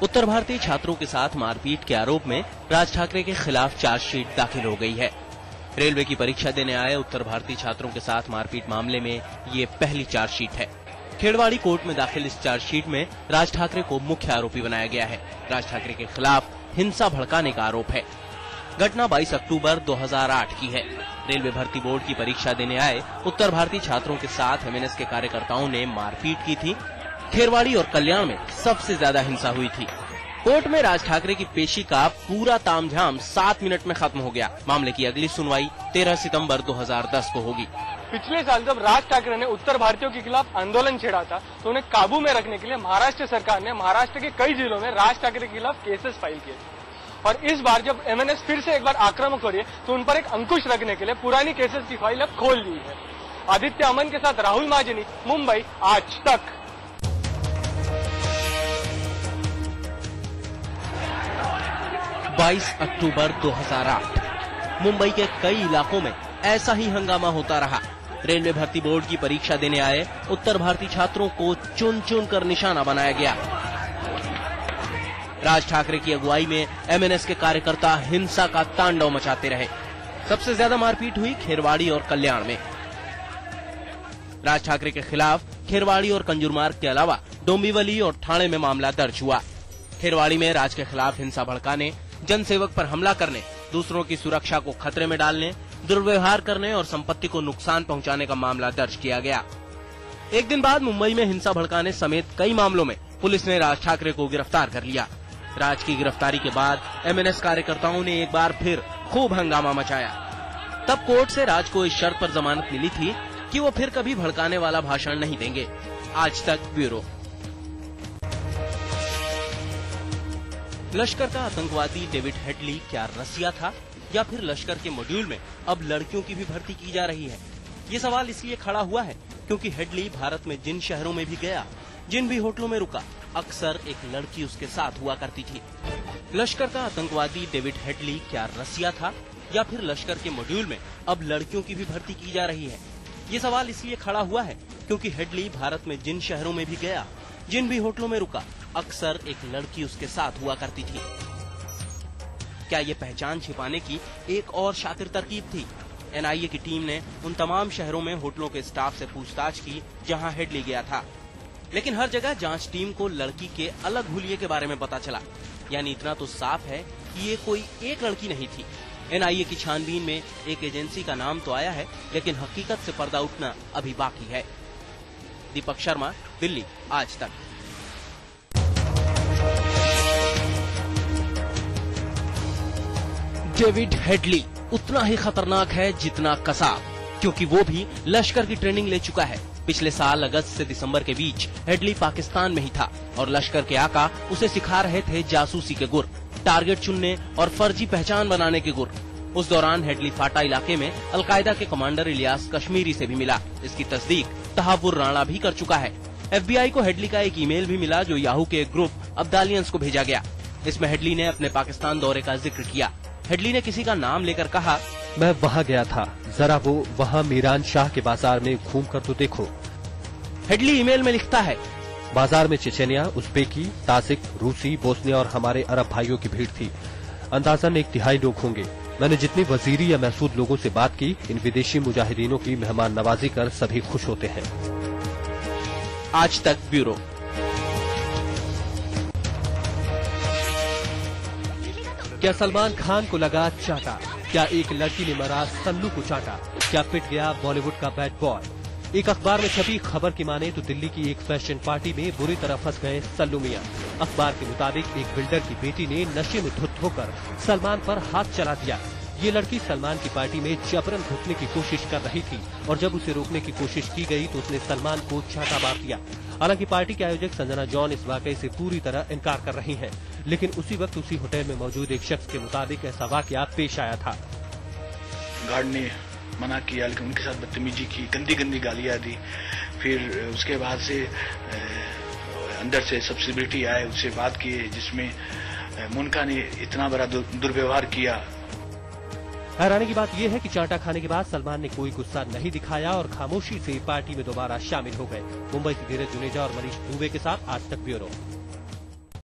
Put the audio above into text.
उत्तर भारतीय छात्रों के साथ मारपीट के आरोप में राज ठाकरे के खिलाफ चार्जशीट दाखिल हो गई है। रेलवे की परीक्षा देने आए उत्तर भारतीय छात्रों के साथ मारपीट मामले में ये पहली चार्जशीट है। खेड़वाड़ी कोर्ट में दाखिल इस चार्जशीट में राज ठाकरे को मुख्य आरोपी बनाया गया है। राज ठाकरे के खिलाफ हिंसा भड़काने का आरोप है। घटना 22 अक्टूबर 2008 की है। रेलवे भर्ती बोर्ड की परीक्षा देने आए उत्तर भारतीय छात्रों के साथ एमएनएस के कार्यकर्ताओं ने मारपीट की थी। खेरवाड़ी और कल्याण में सबसे ज्यादा हिंसा हुई थी। कोर्ट में राज ठाकरे की पेशी का पूरा तामझाम 7 मिनट में खत्म हो गया। मामले की अगली सुनवाई 13 सितंबर 2010 को होगी। पिछले साल जब राज ठाकरे ने उत्तर भारतीयों के खिलाफ आंदोलन छेड़ा था तो उन्हें काबू में रखने के लिए महाराष्ट्र सरकार ने महाराष्ट्र के कई जिलों में राज ठाकरे के खिलाफ केसेस फाइल किए। और इस बार जब एमएनएस फिर से एक बार आक्रामक हो रही है तो उन पर एक अंकुश रखने के लिए पुरानी केसेस की फाइल अब खोल दी है। आदित्य अमन के साथ राहुल महाजनी, मुंबई, आज तक। 22 अक्टूबर 2008 मुंबई के कई इलाकों में ऐसा ही हंगामा होता रहा। रेलवे भर्ती बोर्ड की परीक्षा देने आए उत्तर भारतीय छात्रों को चुन चुन कर निशाना बनाया गया। राज ठाकरे की अगुवाई में एमएनएस के कार्यकर्ता हिंसा का तांडव मचाते रहे। सबसे ज्यादा मारपीट हुई खेरवाड़ी और कल्याण में। राज ठाकरे के खिलाफ खेरवाड़ी और कंजूरमार्ग के अलावा डोंबिवली और ठाणे में मामला दर्ज हुआ। खेरवाड़ी में राज के खिलाफ हिंसा भड़काने, जनसेवक पर हमला करने, दूसरों की सुरक्षा को खतरे में डालने, दुर्व्यवहार करने और संपत्ति को नुकसान पहुंचाने का मामला दर्ज किया गया। एक दिन बाद मुंबई में हिंसा भड़काने समेत कई मामलों में पुलिस ने राज ठाकरे को गिरफ्तार कर लिया। राज की गिरफ्तारी के बाद एमएनएस कार्यकर्ताओं ने एक बार फिर खूब हंगामा मचाया। तब कोर्ट से राज को इस शर्त पर जमानत मिली थी कि वो फिर कभी भड़काने वाला भाषण नहीं देंगे। आज तक ब्यूरो। लश्कर का आतंकवादी डेविड हेडली क्या रसिया था या फिर लश्कर के मॉड्यूल में अब लड़कियों की भी भर्ती की जा रही है? ये सवाल इसलिए खड़ा हुआ है क्योंकि हेडली भारत में जिन शहरों में भी गया, जिन भी होटलों में रुका, अक्सर एक लड़की उसके साथ हुआ करती थी। लश्कर का आतंकवादी डेविड हेडली क्या रसिया था या फिर लश्कर के मॉड्यूल में अब लड़कियों की भी भर्ती की जा रही है? ये सवाल इसलिए खड़ा हुआ है क्योंकि हेडली भारत में जिन शहरों में भी गया, जिन भी होटलों में रुका, अक्सर एक लड़की उसके साथ हुआ करती थी। क्या ये पहचान छिपाने की एक और शातिर तरकीब थी? एनआईए की टीम ने उन तमाम शहरों में होटलों के स्टाफ से पूछताछ की जहां हेडली गया था, लेकिन हर जगह जांच टीम को लड़की के अलग हुलिये के बारे में पता चला। यानी इतना तो साफ है कि ये कोई एक लड़की नहीं थी। एनआईए की छानबीन में एक एजेंसी का नाम तो आया है, लेकिन हकीकत से पर्दा उठना अभी बाकी है। दीपक शर्मा, दिल्ली, आज तक। डेविड हेडली उतना ही खतरनाक है जितना कसाब, क्योंकि वो भी लश्कर की ट्रेनिंग ले चुका है। पिछले साल अगस्त से दिसंबर के बीच हेडली पाकिस्तान में ही था और लश्कर के आका उसे सिखा रहे थे जासूसी के गुर, टारगेट चुनने और फर्जी पहचान बनाने के गुर। उस दौरान हेडली फाटा इलाके में अलकायदा के कमांडर इलियास कश्मीरी से भी मिला। इसकी तस्दीक तहावुर राणा भी कर चुका है। एफबीआई को हेडली का एक ईमेल भी मिला जो याहू के एक ग्रुप अब्दालियंस को भेजा गया। इसमें हेडली ने अपने पाकिस्तान दौरे का जिक्र किया। हेडली ने किसी का नाम लेकर कहा, मैं वहाँ गया था, जरा वो वहाँ मीरान शाह के बाजार में घूम कर तो देखो। हेडली ईमेल में लिखता है, बाजार में चेचेनिया, उज़्बेकी, ताजिक, रूसी, बोस्निया और हमारे अरब भाइयों की भीड़ थी। अंदाजन 1/3 लोग होंगे। मैंने जितनी वजीरी या महसूद लोगों से बात की, इन विदेशी मुजाहिदीनों की मेहमान नवाजी कर सभी खुश होते हैं। आज तक ब्यूरो। क्या सलमान खान को लगा चाटा? क्या एक लड़की ने मरा सल्लू को चाटा? क्या पिट गया बॉलीवुड का बैड बॉय? एक अखबार में छपी खबर की माने तो दिल्ली की एक फैशन पार्टी में बुरी तरह फंस गए सल्लू मियां। अखबार के मुताबिक एक बिल्डर की बेटी ने नशे में धुत होकर सलमान पर हाथ चला दिया। ये लड़की सलमान की पार्टी में जबरन घुसने की कोशिश कर रही थी और जब उसे रोकने की कोशिश की गई तो उसने सलमान को चाटा मार दिया। हालांकि पार्टी के आयोजक संजना जॉन इस वाकये से पूरी तरह इनकार कर रही हैं, लेकिन उसी वक्त उसी होटल में मौजूद एक शख्स के मुताबिक ऐसा वाकया पेश आया था। गार्ड ने मना किया, लेकिन उनके साथ बदतमीजी की, गंदी गंदी गालियां दी। फिर उसके बाद से अंदर से सब सेलिब्रिटी आए, उससे बात किए, जिसमें मुनका ने इतना बड़ा दुर्व्यवहार किया। हैरानी की बात यह है कि चाटा खाने के बाद सलमान ने कोई गुस्सा नहीं दिखाया और खामोशी से पार्टी में दोबारा शामिल हो गए। मुंबई से धीरज जुनेजा और मनीष दुबे के साथ आज तक ब्यूरो।